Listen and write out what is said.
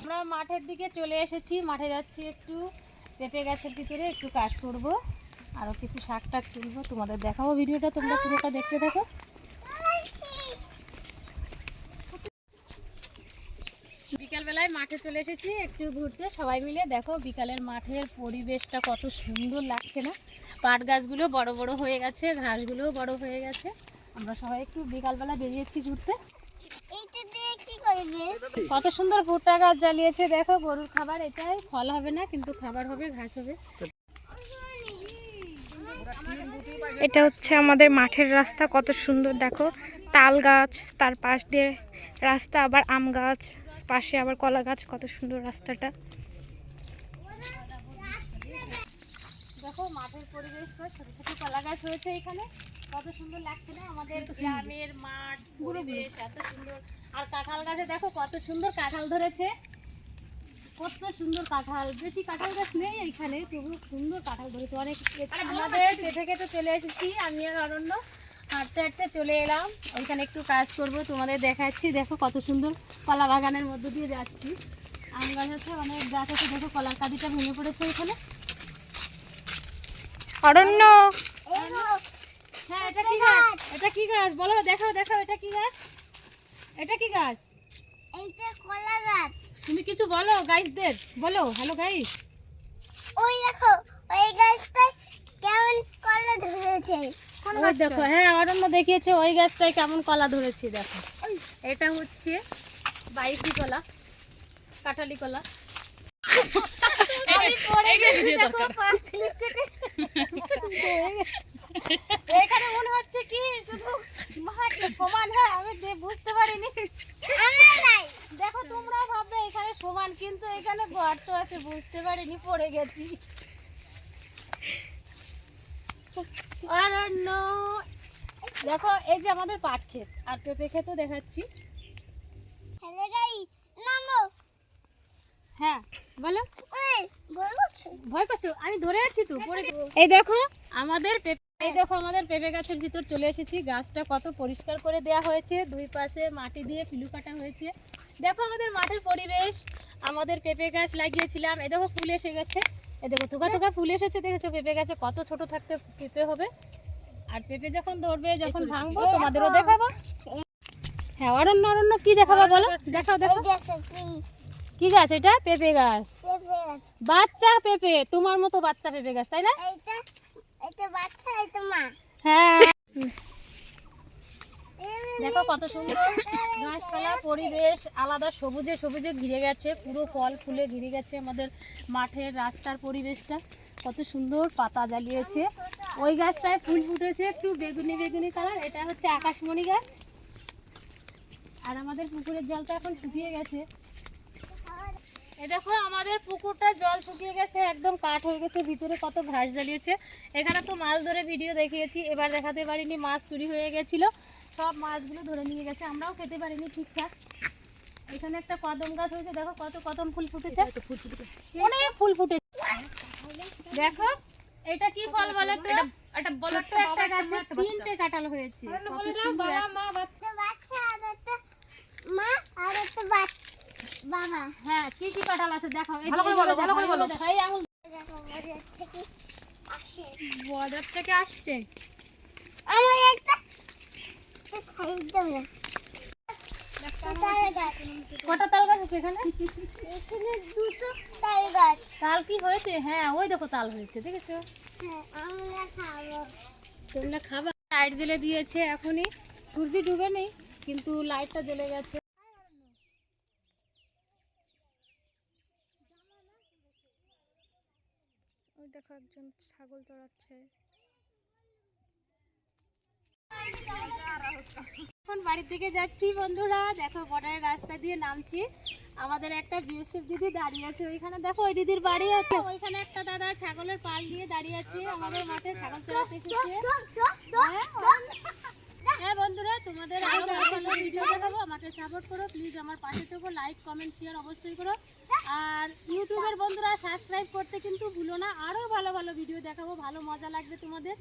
আমরা মাঠের দিকে চলে এসেছি, মাঠে যাচ্ছি, একটু পেঁপে গাছের ভিতরে একটু কাজ করব, আরও কিছু শাক টাক তুলবো, তোমাদের দেখাবো। ভিডিওটা তোমরা পুরোটা দেখতে থাকো। বিকালবেলায় মাঠে চলে এসেছি একটু ঘুরতে সবাই মিলে। দেখো বিকালের মাঠের পরিবেশটা কত সুন্দর লাগছে না? পাট গাছগুলো বড় বড় হয়ে গেছে, ঘাসগুলোও বড় হয়ে গেছে। আমরা সবাই একটু বিকালবেলা বেরিয়েছি ঘুরতে। কত সুন্দর ভুট্টা গাছ জ্বালিয়েছে দেখো, গরুর খাবার। এটাই ফল হবে না, কিন্তু খাবার হবে, ঘাস হবে। এটা হচ্ছে আমাদের মাঠের রাস্তা, কত সুন্দর দেখো। তাল গাছ, তার পাশ দিয়ে রাস্তা, আবার আম গাছ, পাশে আবার কলা গাছ, কত সুন্দর রাস্তাটা। দেখো মাঠের পরিবেশটা, ছোট ছোট কলা গাছ হয়েছে এখানে, কত সুন্দর লাগছে না? আমাদের গ্রামের মাঠ পরিবেশ এত সুন্দর। আর কাঁঠাল গাছে দেখো কত সুন্দর কাঁঠাল ধরেছে, কত সুন্দর কাঁঠাল। বেশি কাঁঠাল গাছ নেই এখানে, তবু সুন্দর কাঁঠাল ধরেছে অনেক। আমাদের পেঁপে খেতে চলে এসেছি, আমি আর অরণ্য হাঁটতে হাঁটতে চলে এলাম। ওইখানে একটু কাজ করব, তোমাদের দেখাচ্ছি। দেখো কত সুন্দর কলা বাগানের মধ্য দিয়ে যাচ্ছি। আম গাছ আছে, অনেক গাছ আছে। দেখো কলার কাঁদিটা ভেঙে পড়েছে এখানে। অরণ্য, হ্যাঁ এটা কি গাছ? এটা কি গাছ বলো, দেখাও দেখাও, এটা কি গাছ? এটা কি গাছ? এইটা কলা গাছ। তুমি কিছু বলো গাইসদের, বলো হ্যালো গাইস। ওই দেখো ওই গাছটায় কেমন কলা ধরেছে। ওই দেখো, হ্যাঁ অরণ্য দেখিয়েছে ওই গাছটায় কেমন কলা ধরেছে। দেখো এটা হচ্ছে বাইশি কলা, কাঁঠালি কলা। আমি পড়ে গেছি, দেখো পা স্লিপ কেটে। এখানে মনে হচ্ছে কি শুধু মাঠ সমান। হ্যাঁ আমি বুঝতে পারিনি। দেখো তোমরাও ভাববে এখানে সমান, কিন্তু এখানে গর্ত আছে, বুঝতে পারিনি, পড়ে গেছি। অরণ্য দেখো, এই যে আমাদের পাট ক্ষেত আর পেঁপে ক্ষেতও দেখাচ্ছি। হ্যালো গাইস, নামো। হ্যাঁ বলো। ওই ভয় করছে। ভয় করছো? আমি ধরে আছি তো, পড়ে যাবো। এই দেখো আমাদের পেঁপে, এই দেখো আমাদের পেঁপে গাছের ভিতর চলে এসেছি। গাছটা কত পরিষ্কার করে দেয়া হয়েছে, দুই পাশে মাটি দিয়ে পিলু কাটা হয়েছে। দেখো আমাদের মাঠের পরিবেশ। আমাদের পেঁপে গাছ লাগিয়েছিলাম, এই দেখো ফুল এসে গেছে। এই দেখো থোকা থোকা ফুল এসেছে, দেখেছো? পেঁপে গাছে কত ছোট থাকতে পেঁপে হবে। আর পেঁপে যখন ধরবে, যখন ভাঙবো, তোমাদেরও দেখাবো। হ্যাঁ অরণ্য, অরণ্য কি দেখাবো বলো? দেখাও দেখো। কি গাছ এটা? পেঁপে গাছ, বাচ্চা পেঁপে, তোমার মতো বাচ্চা পেঁপে গাছ, তাই না? এটা বাচ্চা, এটা মা। হ্যাঁ দেখো কত সুন্দর গাছপালা, পরিবেশ আলাদা, সবুজে সবুজে ঘিরে গেছে, পুরো ফল ফুলে ঘিরে গেছে আমাদের মাঠের রাস্তার পরিবেশটা। কত সুন্দর পাতা জ্বালিয়েছে। ওই গাছটায় ফুল ফুটেছে একটু বেগুনি বেগুনি কালার, এটা হচ্ছে আকাশমণি গাছ। আর আমাদের পুকুরের জলটা এখন শুকিয়ে গেছে। এই দেখো আমাদের পুকুরটা জল শুকিয়ে গেছে, একদম কাঠ হয়ে গেছে, ভিতরে কত ঘাস জ্বালিয়েছে। এখানে তো মাছ ধরে ভিডিও দেখিয়েছি, এবার দেখাতে পারিনি, মাছ চুরি হয়ে গেছিল, সব মাছগুলো ধরে নিয়ে গেছে, আমরাও খেতে পারিনি ঠিকঠাক। এখানে একটা কদম গাছ হয়েছে, দেখো কত কদম ফুল ফুটেছে, অনেক ফুল ফুটেছে। দেখো এটা কি ফল বলো তো? এটা বলো তো। একটা গাছে তিনটে কাঁঠাল হয়েছে। মা আর একটা বাবা। হ্যাঁ কি কি কাঁঠাল আছে দেখাও, ভালো করে বলো, ভালো করে বলো। এই আঙুল বর্ডার থেকে আসছে। আমার একটা খাইতাম না। কটা তাল গাছ আছে এখানে? এখানে দুটো তাল গাছ। তাল কি হয়েছে? হ্যাঁ ওই দেখো তাল হয়েছে, দেখেছো? হ্যাঁ আমরা খাবো। তোমরা খাবা? লাইট জ্বেলে দিয়েছে এখনই, সূর্য ডুবে নেই কিন্তু লাইটটা জ্বলে গেছে। ওই দেখো একজন ছাগল চড়াচ্ছে। এখন বাড়ির দিকে যাচ্ছি বন্ধুরা। দেখো বর্ডারের রাস্তা দিয়ে নামছি। আমাদের একটা বিএসএফ দিদি দাঁড়িয়ে আছে ওইখানে, দেখো ওই দিদির বাড়ি আছে ওইখানে। একটা দাদা ছাগলের পাল নিয়ে দাঁড়িয়ে আছে, আমাদের মাঠে ছাগল চড়াতে এসেছে। হ্যাঁ বন্ধুরা, তোমাদের আরো ভালো ভালো ভিডিও দেখাবো, আমাকে সাপোর্ট করো প্লিজ, আমার পাশে থেকো, লাইক কমেন্ট শেয়ার অবশ্যই করো। আর ইউটিউবের বন্ধুরা সাবস্ক্রাইব করতে কিন্তু ভুলো না, আরো ভালো ভালো ভিডিও দেখাবো, ভালো মজা লাগবে তোমাদের।